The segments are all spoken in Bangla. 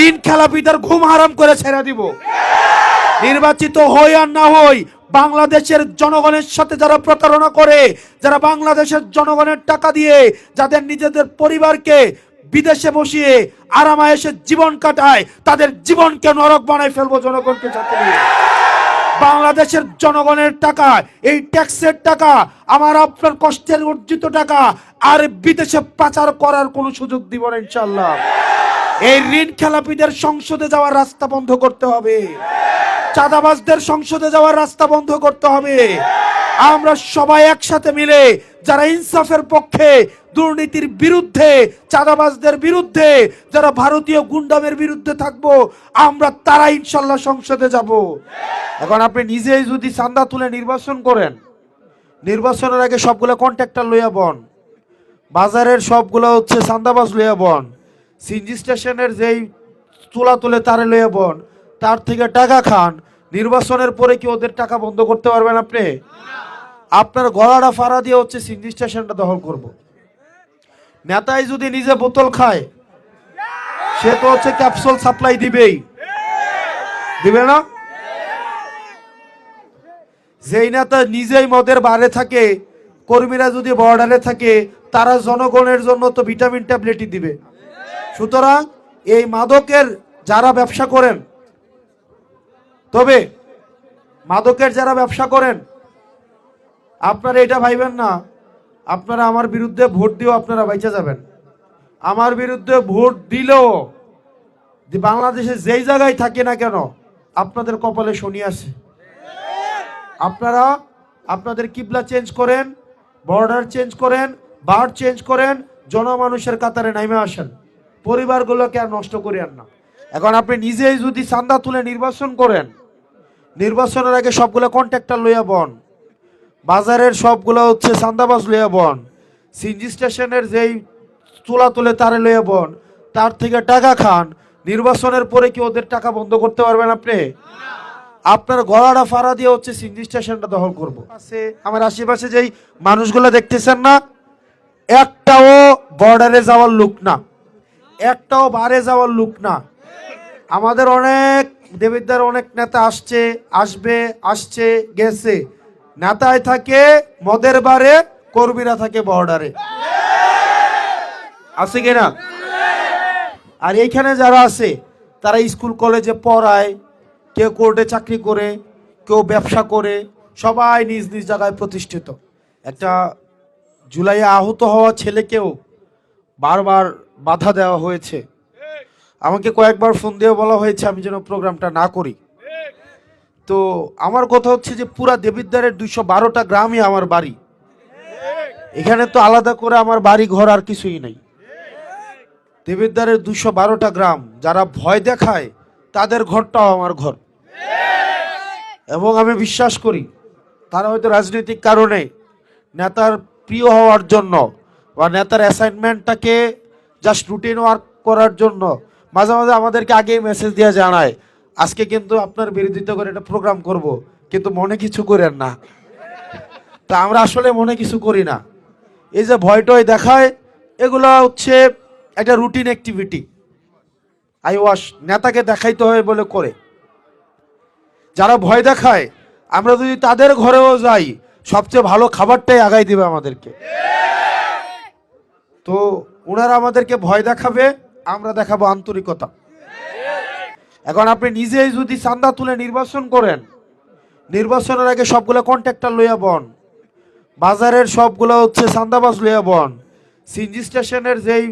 ঋণ খেলাপিদের ঘুম হারাম করে ছেড়ে দিব। নির্বাচিত হই আর না হই, বাংলাদেশের জনগণের সাথে যারা প্রতারণা করে, যারা বাংলাদেশের জনগণের টাকা দিয়ে যাদের নিজেদের পরিবারকে বিদেশে বসিয়ে আরামায়েশে জীবন কাটায়, তাদের জীবনকে নরক বানায় ফেলবো জনগণকে সাথে নিয়ে। বাংলাদেশের জনগণের টাকা, এই ট্যাক্সের টাকা, আমার আপনার কষ্টের অর্জিত টাকা আর বিদেশে পাচার করার কোনো সুযোগ দিব না ইনশাআল্লাহ। এই ঋণ খেলাপিদের সংসদে যাওয়ার রাস্তা বন্ধ করতে হবে, চাঁদাবাজদের সংসদে যাওয়ার রাস্তা বন্ধ করতে হবে। আমরা সবাই একসাথে মিলে যারা ইনসাফের পক্ষে, দুর্নীতির বিরুদ্ধে, চাঁদাবাজদের বিরুদ্ধে, যারা ভারতীয় গুন্ডামের বিরুদ্ধে থাকবো, আমরা তারা ইনশাল্লাহ সংসদে যাব। এখন আপনি নিজেই যদি চাঁদা তুলে নির্বাচন করেন, নির্বাচনের আগে সবগুলো কন্ট্রাক্টর লইয়া বন, বাজারের সবগুলো হচ্ছে চাঁদাবাজ লইয়া বন, সিএনজি স্টেশনের যেই তুলা তুলে তারে লইয়া বন, তার থেকে টাকা খান, নির্বাচনের পরে কি ওদের টাকা বন্ধ করতে পারবেন আপনি? আপনার গলাটা ফাড়া দিয়ে হচ্ছে সিএনজি স্টেশনটা দখল করব। নেতাই যদি নিজে বোতল খায়, সে তো হচ্ছে ক্যাপসুল সাপ্লাই দিবেই, দিবে না? যেই নেতা নিজেই মদের বারে থাকে, কর্মীরা যদি বর্ডারে থাকে, তারা জনগণের জন্য তো ভিটামিন ট্যাবলেটই দিবে। সুতরাং এই মাদকের যারা ব্যবসা করেন, তবে মাদকের যারা ব্যবসা করেন, আপনারা এটা ভাইবেন না আপনারা আমার বিরুদ্ধে ভোট দিয়েও আপনারা বাইচা যাবেন। আমার বিরুদ্ধে ভোট দিলেও বাংলাদেশে যেই জায়গায় থাকে না কেন, আপনাদের কপালে শনি আছে। আপনারা আপনাদের কিবলা চেঞ্জ করেন, বর্ডার চেঞ্জ করেন, বার চেঞ্জ করেন, জনমানুষের কাতারে নামে আসেন, পরিবারগুলোকে আর নষ্ট করিয়েন না। এখন আপনি নিজেই যদি চাঁদা তুলে নির্বাচন করেন, নির্বাচনের আগে সবগুলো কন্ট্রাক্টর লইয়া বন, বাজারের সবগুলো হচ্ছে চাঁদাবাজ লইয়া বন, সিএনজি স্টেশনের যেই তুলা তুলে তারে লইয়া বন, তার থেকে টাকা খান, নির্বাচনের পরে কি ওদের টাকা বন্ধ করতে পারবেন আপনি? আপনার গলাটা ফাড়া দিয়ে হচ্ছে সিএনজি স্টেশনটা দখল করব। আমার আশেপাশে যেই মানুষগুলো দেখতেছেন না, একটাও বর্ডারে যাওয়ার লোক না, একটাও বারে যাওয়ার লোক না। আমাদের অনেক দেবিদ্বার অনেক নেতা আসছে, আসবে, আসছে, গেছে। নেতায় থাকে মদের বারে, কর্মীরা থাকে বর্ডারে, আছে কিনা? আর এইখানে যারা আছে তারা স্কুল কলেজে পড়ায়, কেউ কোর্টে চাকরি করে, কেউ ব্যবসা করে, সবাই নিজ নিজ জায়গায় প্রতিষ্ঠিত। একটা জুলাইয়ে আহত হওয়া ছেলেকেও বারবার বাধা দেওয়া হয়েছে। আমাকে কয়েকবার ফোন দিয়ে বলা হয়েছে আমি যেন প্রোগ্রামটা না করি। তো আমার কথা হচ্ছে যে পুরা দেবিদ্বারের 212টা গ্রামই আমার বাড়ি। এখানে তো আলাদা করে আমার বাড়ি ঘর আর কিছুই নেই। দেবিদ্বারের 212টা গ্রাম যারা ভয় দেখায়, তাদের ঘরটাও আমার ঘর। এবং আমি বিশ্বাস করি তারা হয়তো রাজনৈতিক কারণে, নেতার প্রিয় হওয়ার জন্য বা নেতার অ্যাসাইনমেন্টটাকে জাস্ট রুটিন ওয়ার্ক করার জন্য মাঝে মাঝে আমাদেরকে আগেই মেসেজ দিয়ে জানায় আজকে কিন্তু আপনার বিরোধিতা করে একটা প্রোগ্রাম করব, কিন্তু মনে কিছু করেন না। তা আমরা আসলে মনে কিছু করি না। এই যে ভয়টয় দেখায়, এগুলো হচ্ছে একটা রুটিন অ্যাক্টিভিটি। আই ওয়াশ নেতাকে দেখাইতে হয় বলে করে। যারা ভয় দেখায়, আমরা যদি তাদের ঘরেও যাই, সবচেয়ে ভালো খাবারটাই আগাই দিবে আমাদেরকে। তো ওনারা আমাদেরকে ভয় দেখাবে, আমরা দেখাবো আন্তরিকতা। এখন আপনি নিজেই যদি চাঁদা তুলে নির্বাচন করেন, নির্বাচনের আগে সবগুলো কন্ট্রাক্টর লইয়া বন, বাজারের সবগুলো হচ্ছে চাঁদাবাজ লইয়া বন, সিএনজি স্টেশনের যেই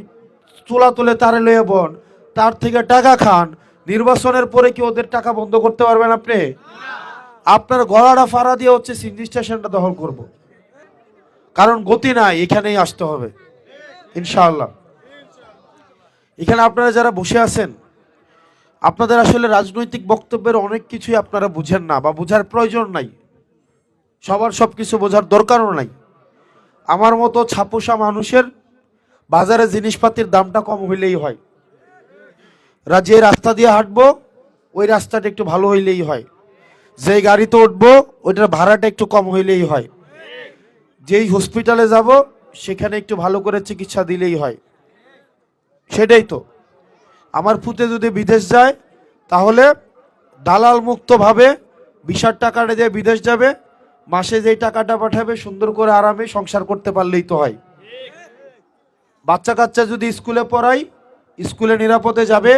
তুলা তুলে তারে লইয়া বন, তার থেকে টাকা খান, নির্বাচনের পরে কি ওদের টাকা বন্ধ করতে পারবেন আপনি? আপনার গলাটা ফাড়া দিয়ে হচ্ছে সিএনজি স্টেশনটা দখল করব। কারণ গতি নাই, এখানেই আসতে হবে ইনশাআল্লাহ। এখানে আপনারা যারা বসে আছেন, আপনাদের আসলে রাজনৈতিক বক্তব্যের অনেক কিছুই আপনারা বুঝেন না বা বোঝার প্রয়োজন নাই। সবার সব কিছু বোঝার দরকারও নাই। আমার মতো ছাপোষা মানুষের বাজারে জিনিসপাতির দামটা কম হইলেই হয়। যে রাস্তা দিয়ে হাঁটবো ওই রাস্তাটা একটু ভালো হইলেই হয়। যেই গাড়িতে উঠবো ওইটার ভাড়াটা একটু কম হইলেই হয়। যেই হসপিটালে যাব সেখানে একটু ভালো করে চিকিৎসা দিলেই হয়। সেটাই তো আমার পুতে যদি বিদেশ যায় তাহলে দালাল মুক্তভাবে ভিসার টাকাটা দিয়ে বিদেশ যাবে, মাসে যেই টাকাটা পাঠাবে সুন্দর করে আরামে সংসার করতে পারলেই তো হয়। বাচ্চা কাচ্চা যদি স্কুলে পড়াই, স্কুলে নিরাপদে যাবে,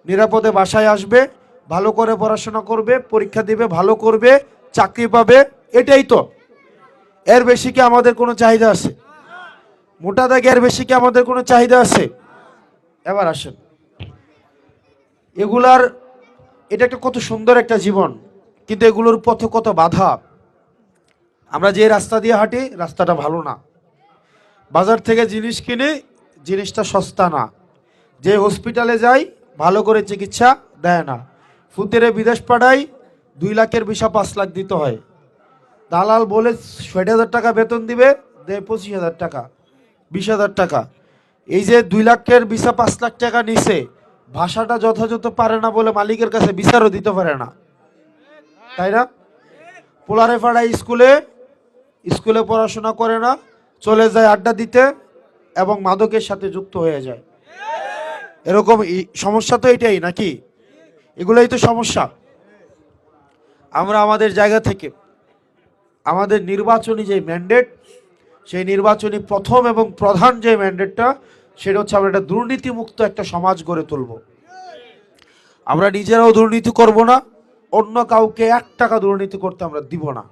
নিরাপদে বাসায় আসবে, ভালো করে পড়াশোনা করবে, পরীক্ষা দিবে, ভালো করবে, চাকরি পাবে, এটাই তো। এর বেশি কি আমাদের কোনো চাহিদা আছে? মোটা দাগে এর বেশি কি আমাদের কোনো চাহিদা আছে? এবার আসেন, এগুলার এটা একটা কত সুন্দর একটা জীবন, কিন্তু এগুলোর পথে কত বাধা। আমরা যে রাস্তা দিয়ে হাঁটি রাস্তাটা ভালো না, বাজার থেকে জিনিস কিনে জিনিসটা সস্তা না, যে হসপিটালে যাই ভালো করে চিকিৎসা দেয় না, ফুতেরে বিদেশ পাঠাই 2 লাখের ভিসা 5 লাখ দিতে হয়, দালাল বলে 60,000 টাকা বেতন দিবে, দেয় 25,000 টাকা, 20,000 টাকা। এই যে 2 লাখের ভিসা 5 লাখ টাকা নিছে, ভাষাটা যথাযথ পারে না বলে মালিকের কাছে বিচারও দিতে পারে না, তাই না? পোলারে পাড়ায় স্কুলে পড়াশোনা করে না, চলে যায় আড্ডা দিতে এবং মাদকের সাথে যুক্ত হয়ে যায়। এরকম সমস্যা তো এটাই নাকি? এগুলোই তো সমস্যা। আমরা আমাদের জায়গা থেকে আমাদের নির্বাচনী যে ম্যান্ডেট, সেই নির্বাচনী প্রথম এবং প্রধান যে ম্যান্ডেটটা, সেটা হচ্ছে আমরা একটা দুর্নীতিমুক্ত একটা সমাজ গড়ে তুলব। আমরা নিজেরাও দুর্নীতি করব না, অন্য কাউকে 1 টাকা দুর্নীতি করতে আমরা দিব না।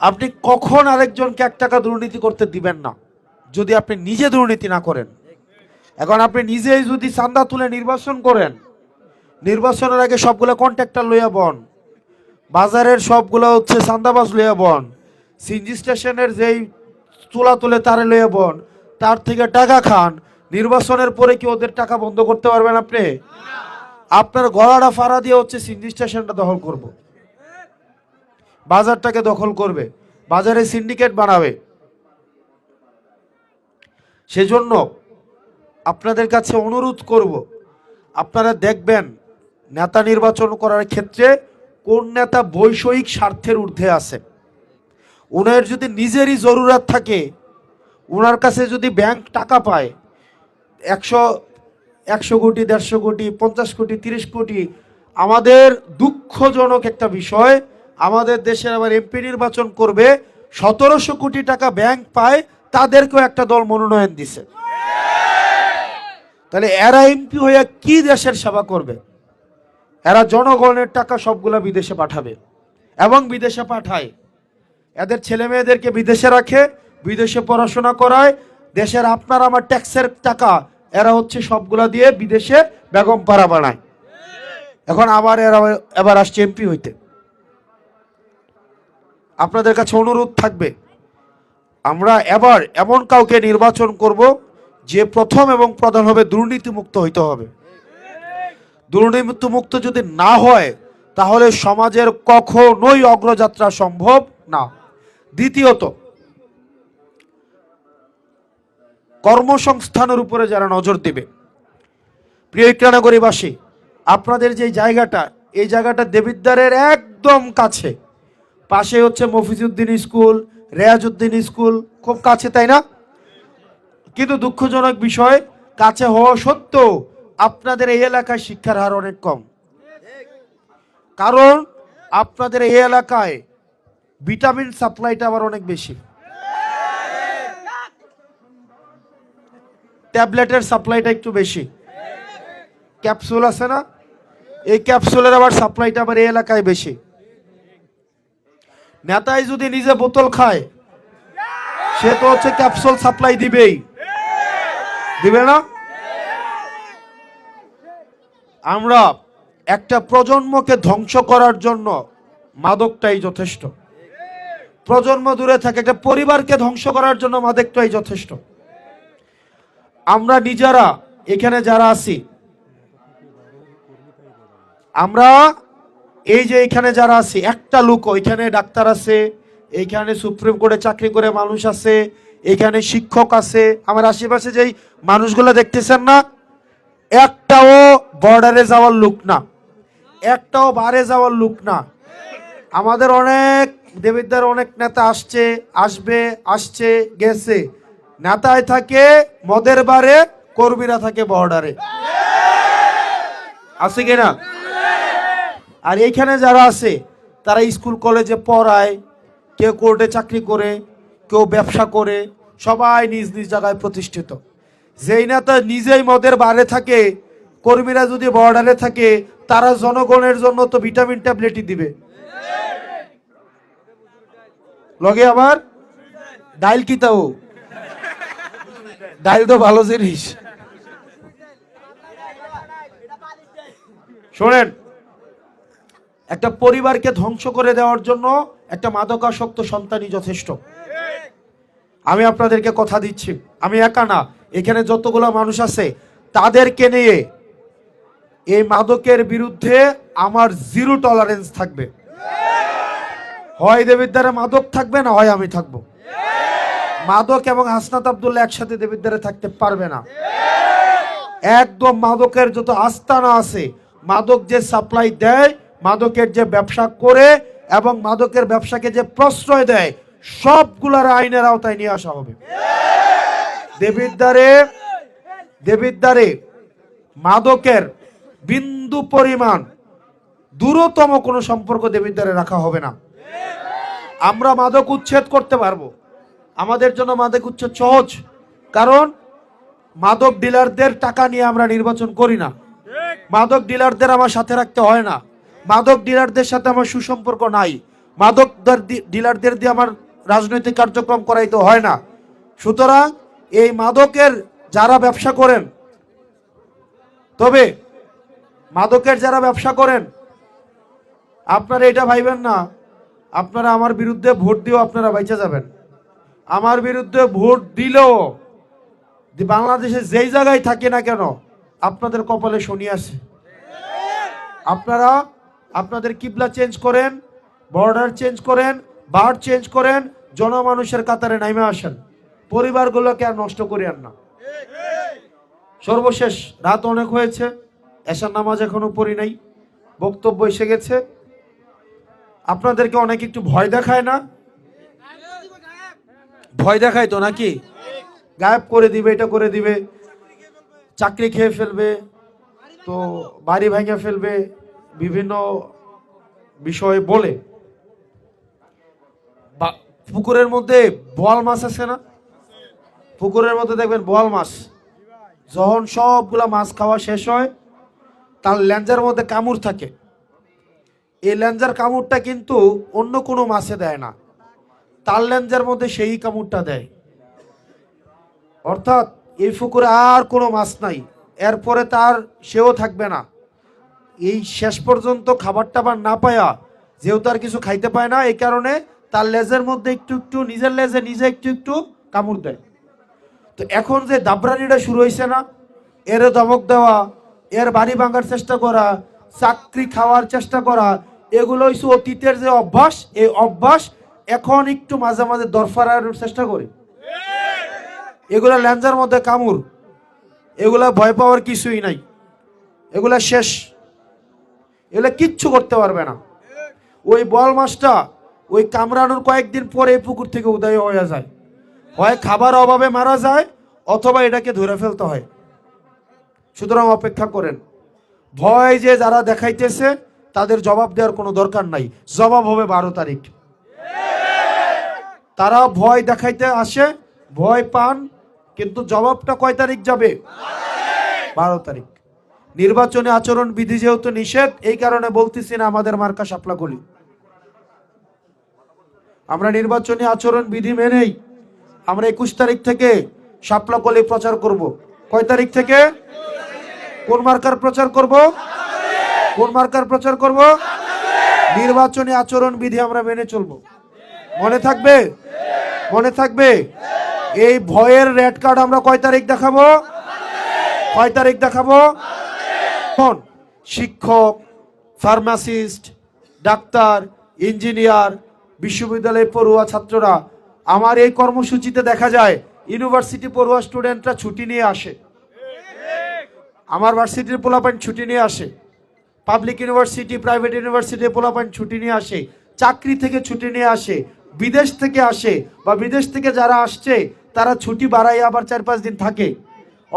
আপনি কখন আরেকজনকে 1 টাকা দুর্নীতি করতে দিবেন না যদি আপনি নিজে দুর্নীতি না করেন। এখন আপনি নিজেই যদি চাঁদা তুলে নির্বাচন করেন, নির্বাচনের আগে সবগুলো কন্ট্রাক্টর লইয়া বন, বাজারের সবগুলো হচ্ছে চাঁদাবাজ লইয়া বন, সিএনজি স্টেশনের যেই চুলা তুলে তারে লইয়া বন, তার থেকে টাকা খান, নির্বাচনের পরে কি ওদের টাকা বন্ধ করতে পারবেন আপনি? আপনার গলাটা ফাড়া দিয়ে হচ্ছে সিএনজি স্টেশনটা দখল করব, বাজারটাকে দখল করবে, বাজারে সিন্ডিকেট বানাবে। সেজন্য আপনাদের কাছে অনুরোধ করব, আপনারা দেখবেন নেতা নির্বাচন করার ক্ষেত্রে কোন নেতা বৈষয়িক স্বার্থের ঊর্ধ্বে আছে। ওনার যদি নিজেরই জরুরত থাকে, ওনার কাছে যদি ব্যাংক টাকা পায় 100 কোটি, 150 কোটি, 50 কোটি, 30 কোটি, আমাদের দুঃখজনক একটা বিষয়, আমাদের দেশের আবার এমপি নির্বাচন করবে 1700 কোটি টাকা ব্যাংক পায়, তাদেরকেও একটা দল মনোনয়ন দিছে। তাহলে এরা এমপি হয়ে কি দেশের সেবা করবে? এরা জনগণের টাকা সবগুলা বিদেশে পাঠাবে এবং বিদেশে পাঠায়, এদের ছেলে মেয়েদেরকে বিদেশে রাখে, বিদেশে পড়াশোনা করায়, দেশের আপনার আমার ট্যাক্সের টাকা এরা হচ্ছে সবগুলা দিয়ে বিদেশে বেগম পাড়া বানায়। এখন আবার এবার আসছে এমপি হইতে। আপনাদের কাছে অনুরোধ থাকবে, আমরা এবার এমন কাউকে নির্বাচন করব যে প্রথম এবং প্রধান হবে দুর্নীতিমুক্ত হইতে হবে। দুর্নীতিমুক্ত যদি না হয় তাহলে সমাজের কখনোই অগ্রযাত্রা সম্ভব না। দ্বিতীয়ত, কর্মসংস্থানের উপরে যারা নজর দেবে। প্রিয় ইকরানগরীবাসী, আপনাদের যে জায়গাটা, এই জায়গাটা দেবিদ্বারের একদম কাছে, পাশে হচ্ছে মফিজউদ্দিন স্কুল, রেয়াজউদ্দিন স্কুল, খুব কাছে, তাই না? কিন্তু দুঃখজনক বিষয়, কাছে হওয়া সত্ত্বেও আপনাদের এই এলাকায় শিক্ষার হার অনেক কম। কারণ আপনাদের এই এলাকায় ভিটামিন সাপ্লাইটা আবার অনেক বেশি, ট্যাবলেটের সাপ্লাইটা একটু বেশি, ক্যাপসুল আছে না, এই ক্যাপসুলের আবার সাপ্লাইটা আবার এই এলাকায় বেশি। নেতাই যদি নিজে বোতল খায়, সে তো হচ্ছে ক্যাপসুল সাপ্লাই দিবেই, দিবে না? আমরা একটা প্রজন্মকে ধ্বংস করার জন্য মাদকটাই যথেষ্ট। প্রজন্ম দূরে থাকে, একটা পরিবারকে ধ্বংস করার জন্য মাদকটাই যথেষ্ট। আমরা নিজেরা এখানে যারা আছি, আমরা এই যে এখানে যারা আছি, একটা লোক, এখানে ডাক্তার আছে, এখানে সুপ্রিম কোর্টে চাকরি করে মানুষ আছে, এখানে শিক্ষক আছে, আমার আশেপাশে যেই মানুষগুলো দেখতেছেন না, একটাও বর্ডারে যাওয়ার লোক না, একটাও বারে যাওয়ার লোক না। আমাদের অনেক দেবিদ্বার অনেক নেতা আসছে, আসবে, আসছে, গেছে। নেতায় থাকে মদের বারে, কর্মীরা থাকে বর্ডারে। আছে কিনা? আর এইখানে যারা আছে তারা স্কুল কলেজে পড়ায়, কেউ কোর্টে চাকরি করে, কেউ ব্যবসা করে, সবাই নিজ নিজ জায়গায় প্রতিষ্ঠিত। যেই নেতা নিজেই মদের বারে থাকে, কর্মীরা যদি বর্ডারে থাকে, তারা জনগণের জন্য তো ভিটামিন ট্যাবলেটই দিবে, লগে আবার ডাইল কি তাও, ডাইল তো ভালো জিনিস। শোনেন, একটা পরিবারকে ধ্বংস করে দেওয়ার জন্য একটা মাদকাসক্ত সন্তানই যথেষ্ট। আমি আপনাদেরকে কথা দিচ্ছি, আমি একা না, এখানে যতগুলো মানুষ আছে তাদেরকে নিয়ে এই মাদকের বিরুদ্ধে আমার জিরো টলারেন্স থাকবে। হয় দেবিদ্বারে মাদক থাকবে, না হয় আমি থাকবো। মাদক এবং হাসনাত আব্দুল্লাহ একসাথে দেবিদ্বারে থাকতে পারবে না। একদম মাদকের যত আস্তানা আছে, মাদক যে সাপ্লাই দেয়, মাদকের যে ব্যবসা করে এবং মাদকের ব্যবসাকে যে প্রশ্রয় দেয়, সবগুলার আইনের আওতায় নিয়ে আসা হবে। দেবিদ্বারে মাদকের বিন্দু পরিমাণ দূরতম কোনো সম্পর্ক দেবিদ্বারে রাখা হবে না। আমরা মাদক উচ্ছেদ করতে পারবো, আমাদের জন্য মাদক উচ্ছেদ সহজ, কারণ মাদক ডিলারদের টাকা নিয়ে আমরা নির্বাচন করি না। মাদক ডিলারদের আমার সাথে রাখতে হয় না, মাদক ডিলারদের সাথে আমার সুসম্পর্ক নাই, মাদক ডিলারদের দিয়ে আমার রাজনৈতিক কার্যক্রম করাইতে হয় না। সুতরাং এই মাদকের যারা ব্যবসা করেন, তবে মাদকের যারা ব্যবসা করেন, আপনারা এটা ভাইবেন না আপনারা আমার বিরুদ্ধে ভোট দিয়েও আপনারা বাইচা যাবেন। আমার বিরুদ্ধে ভোট দিলেও বাংলাদেশে যেই জায়গায় থাকে না কেন, আপনাদের কপালে শনি আছে। আপনারা আপনাদের কিবলা চেঞ্জ করেন, বর্ডার চেঞ্জ করেন, বার চেঞ্জ করেন, জনমানুষের কাতারে নামে আসেন, পরিবারগুলোকে আর নষ্ট করিয়েন না। সর্বশেষ, রাত অনেক হয়েছে, এশার নামাজ এখনো পড়ি নাই, বক্তব্য এসে গেছে। আপনাদেরকে অনেক একটু ভয় দেখায় না? ভয় দেখায় তো নাকি? গায়েব করে দিবে, এটা করে দিবে, চাকরি খেয়ে ফেলবে, তো বাড়ি ভেঙে ফেলবে, বিভিন্ন বিষয় বলে। পুকুরের মধ্যে বোয়াল মাছ আছে না? পুকুরের মধ্যে দেখবেন বোয়াল মাছ, যখন সবগুলা মাছ খাওয়া শেষ হয়, তার লেঞ্জার মধ্যে কামড় থাকে। এই লেঞ্জার কামড়টা কিন্তু অন্য কোনো মাছে দেয় না, তার লেঞ্জার মধ্যে সেই কামড়টা দেয়। অর্থাৎ এই পুকুরে আর কোনো মাছ নাই, এরপরে তার সেও থাকবে না। এই শেষ পর্যন্ত খাবার টাবার না পায়া, যেহেতু আর কিছু খাইতে পায় না, এই কারণে তার লেজের মধ্যে একটু একটু, নিজের লেজে নিজে একটু একটু কামড় দেয়। তো এখন যে দাবরানিটা শুরু হয়েছে না, এর ধমক দেওয়া, এর বাড়ি ভাঙার চেষ্টা করা, চাকরি খাওয়ার চেষ্টা করা, এগুলো হচ্ছে অতীতের যে অভ্যাস। এই অভ্যাস এখন একটু মাঝে মাঝে দরফারার চেষ্টা করি। এগুলা ল্যাঞ্জার মধ্যে কামড়, এগুলা ভয় পাওয়ার কিছুই নাই, এগুলা শেষ, এগুলা কিচ্ছু করতে পারবে না। ওই বল মাছটা ওই কামড়ানোর কয়েকদিন পরে এই পুকুর থেকে উদয় হয়ে যায়, হয় খাবার অভাবে মারা যায়, অথবা এটাকে ধরে ফেলতে হয়। সুতরাং অপেক্ষা করেন। ভয় যে যারা দেখাইতেছে তাদের জবাব দেওয়ার কোনো দরকার নাই, জবাব হবে 12 তারিখ। তারা ভয় দেখাইতে আসে, ভয় পান, কিন্তু জবাবটা কয় তারিখ যাবে? 12 তারিখ। নির্বাচনী আচরণ বিধি যেহেতু নিষেধ, এই কারণে বলতেছি না আমাদের মার্কা শাপলাকলি। আমরা নির্বাচনী আচরণ বিধি মেনেই আমরা 21 তারিখ থেকে শাপলাকলি প্রচার করব। কয় তারিখ থেকে? কোন মার্কার প্রচার করব? কোন মার্কার প্রচার করব? নির্বাচনী আচরণ বিধি আমরা মেনে চলবো। মনে থাকবে? মনে থাকবে? এই ভয়ের রেড কার্ড আমরা কয় তারিখ দেখাবো? কয় তারিখ দেখাবো? কোন শিক্ষক, ফার্মাসিস্ট, ডাক্তার, ইঞ্জিনিয়ার, বিশ্ববিদ্যালয়ের পড়ুয়া ছাত্ররা, আমার এই কর্মসূচিতে দেখা যায় ইউনিভার্সিটি পড়ুয়া স্টুডেন্টরা ছুটি নিয়ে আসে, আমার ভার্সিটির পোলাপাইন ছুটি নিয়ে আসে, পাবলিক ইউনিভার্সিটি, প্রাইভেট ইউনিভার্সিটির পোলাপাইন ছুটি নিয়ে আসে, চাকরি থেকে ছুটি নিয়ে আসে, বিদেশ থেকে আসে, বা বিদেশ থেকে যারা আসছে তারা ছুটি বাড়াই আবার 4-5 দিন থাকে।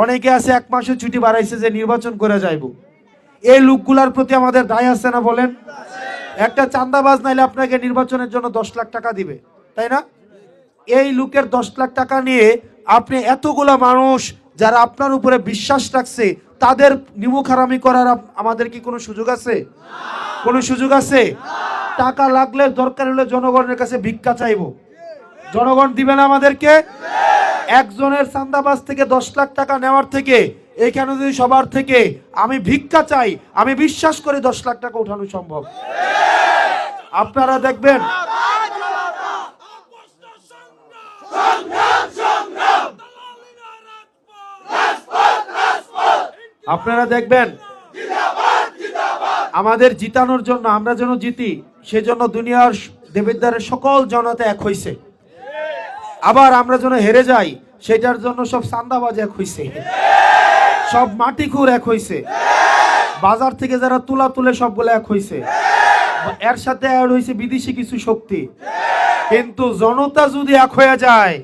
অনেকে আছে 1 মাসের ছুটি বাড়াইছে যে নির্বাচন করে যাইব। এই লোকগুলার প্রতি আমাদের দায় আছে না বলেন? একটা চাঁদাবাজ নাইলে আপনাকে নির্বাচনের জন্য 10 লাখ টাকা দিবে, তাই না? এই লোকের 10 লাখ টাকা নিয়ে আপনি এতগুলা মানুষ যারা আপনার উপরে বিশ্বাস রাখছে তাদের নিমুখারামি করার আমাদের কি কোনো সুযোগ আছে? কোনো সুযোগ আছে? টাকা লাগলে দরকার হলে জনগণের কাছে ভিক্ষা চাইবো, জনগণ দিবে না আমাদেরকে? একজনের চাঁদাবাজ থেকে 10 লাখ টাকা নেওয়ার থেকে এখানে যদি সবার থেকে আমি ভিক্ষা চাই, আমি বিশ্বাস করি 10 লাখ টাকা উঠানো সম্ভব। আপনারা দেখবেন, আপনারা দেখবেন আমাদের জিতানোর জন্য, আমরা যেন জিতি সেজন্য দুনিয়ার দেবিদ্বারের সকল জনতা এক হইছে। আবার আমরা যেন হেরে যাই সেটার জন্য সব চাঁদাবাজ এক হইছে, সব মাটিখুর এক হইছে, বাজার থেকে যারা তুলা তুলে সবগুলো এক হইছে। এর সাথে অ্যাড হইছে বিদেশি কিছু শক্তি। কিন্তু জনতা যদি এক হয়ে যায়,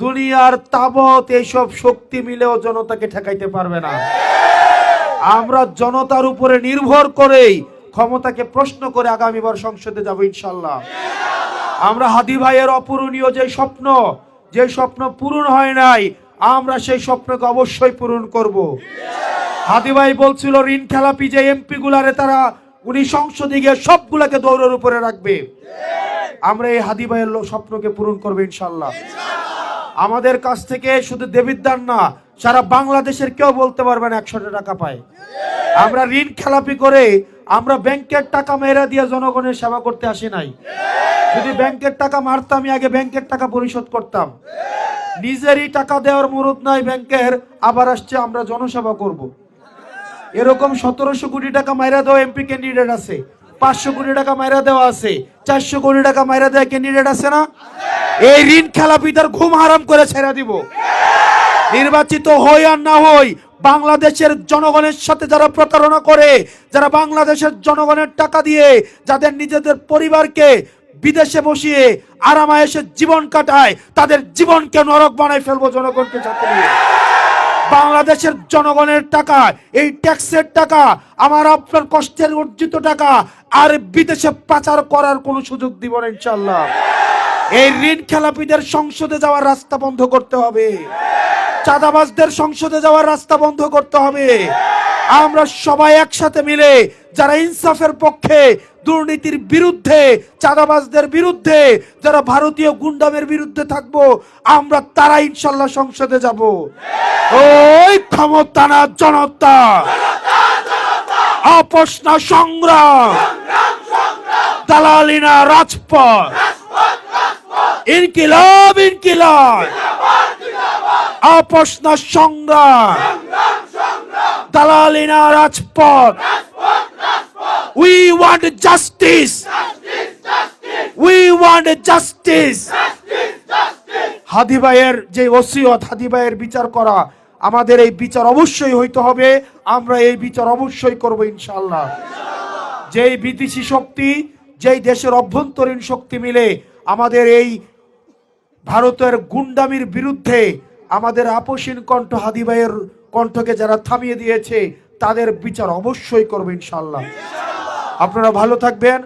দুনিয়ার তাবৎ এইসব শক্তি মিলেও জনতাকে ঠেকাইতে পারবে না। আমরা জনতার উপরে নির্ভর করেই ক্ষমতাকে প্রশ্ন করে আগামীবার সংসদে যাব ইনশাল্লাহ। আমরা হাদি ভাইয়ের অপূরণীয় যে স্বপ্ন পূরণ হয় নাই, আমরা সেই স্বপ্নকে অবশ্যই পূরণ করব। হাদি ভাই বলছিল ঋণ খেলাপি যে এমপি গুলারে তারা উনি সংসদে গিয়ে সবগুলাকে দৌড়ের উপরে রাখবে। আমরা এই হাদি ভাইয়ের স্বপ্নকে পূরণ করবো ইনশাল্লাহ। আমাদের কাছ থেকে শুধু দেবিদ্বার না, সারা বাংলাদেশের কেউ বলতে পারবে না 100 টাকা পায়। আমরা ঋণ খেলাপি করে, আমরা ব্যাংকের টাকা মেরা দিয়ে জনগণের সেবা করতে আসি নাই। যদি ব্যাংকের টাকা মারতাম, আগে ব্যাংকের টাকা পরিশোধ করতাম। নিজেরই টাকা দেওয়ার মুরুদ নাই ব্যাংকের, আবার আসছে আমরা জনসেবা করব। এরকম 1700 কোটি টাকা মাইরা দেওয়া এমপি ক্যান্ডিডেট আছে, 500 কোটি টাকা মাইরা দেওয়া আছে, 400 কোটি টাকা মাইরা দেওয়া ক্যান্ডিডেট আছে না? এই ঋণ খেলাপিদের ঘুম হারাম করে ছেড়ে দিব। নির্বাচিত হই আর না হই, বাংলাদেশের জনগণের সাথে যারা প্রতারণা করে, যারা বাংলাদেশের জনগণের টাকা দিয়ে যাদের নিজেদের পরিবারকে বিদেশে বসিয়ে আরামায়েশে জীবন কাটায়, তাদের জীবনকে নরক বানায় ফেলবো জনগণকে সাথে নিয়ে। বাংলাদেশের জনগণের টাকা, এই ট্যাক্সের টাকা, আমার আপনার কষ্টের অর্জিত টাকা আর বিদেশে পাচার করার কোনো সুযোগ দিব না ইনশাআল্লাহ। এই ঋণ খেলাপিদের সংসদে যাওয়ার রাস্তা বন্ধ করতে হবে, চাঁদাবাজদের সংসদে যাওয়ার রাস্তা বন্ধ করতে হবে। আমরা সবাই একসাথে মিলে যারা ইনসাফের পক্ষে, দুর্নীতির বিরুদ্ধে, চাঁদাবাজদের বিরুদ্ধে, যারা ভারতীয় গুন্ডামের বিরুদ্ধে থাকবো, আমরা তারা ইনশাল্লাহ সংসদে যাব। ওই ক্ষমতা না জনতা, আপোষ না সংগ্রাম, দালালি না রাজপথ, ইনকিলাব ইনকিলাব, আপোষ না সংগ্রাম, দালালি না রাজপথ। We want justice. We want justice. হাদি ভাইয়ের যে ওসিয়ত, হাদি ভাইয়ের বিচার করা, আমাদের এই বিচার অবশ্যই হইতে হবে। আমরা এই বিচার অবশ্যই করব ইনশাআল্লাহ। যেই বিদেশি শক্তি, যেই দেশের অভ্যন্তরীণ শক্তি মিলে আমাদের এই ভারতের গুন্ডামির বিরুদ্ধে আমাদের আপোষহীন কণ্ঠ, হাদি ভাইয়ের কণ্ঠকে যারা থামিয়ে দিয়েছে, তাদের বিচার অবশ্যই করবে ইনশাআল্লাহ। আপনারা ভালো থাকবেন।